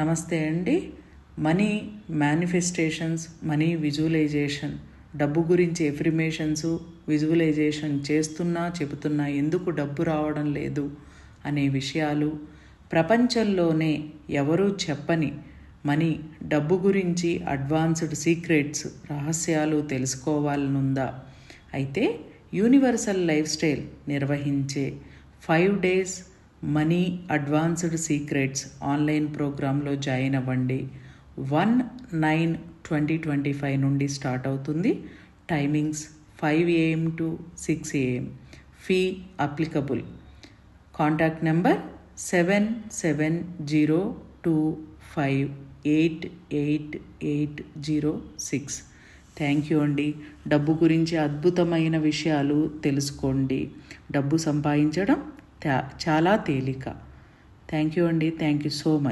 నమస్తే అండి. Money manifestations, money visualisation, డబ్బు గురించి ఎఫర్మేషన్స్ విజువలైజేషన్ చెబుతున్నా ఎందుకు డబ్బు రావడం లేదు అనే విషయాలు, ప్రపంచంలోనే ఎవరూ చెప్పని డబ్బు గురించి అడ్వాన్స్డ్ సీక్రెట్స్, రహస్యాలు తెలుసుకోవాలనుందా? అయితే యూనివర్సల్ లైఫ్ స్టైల్ నిర్వహించే 5 days money advanced secrets online ప్రోగ్రాంలో జాయిన్ అవ్వండి. 1/9/2025 నుండి స్టార్ట్ అవుతుంది. Timings 5 AM to 6 AM. Fee applicable. Contact number 7702258806. Thank you అండి. డబ్బు గురించి అద్భుతమైన విషయాలు తెలుసుకోండి. డబ్బు సంపాదించడం చాలా తేలిక. థ్యాంక్ యూ అండి. Thank you so much.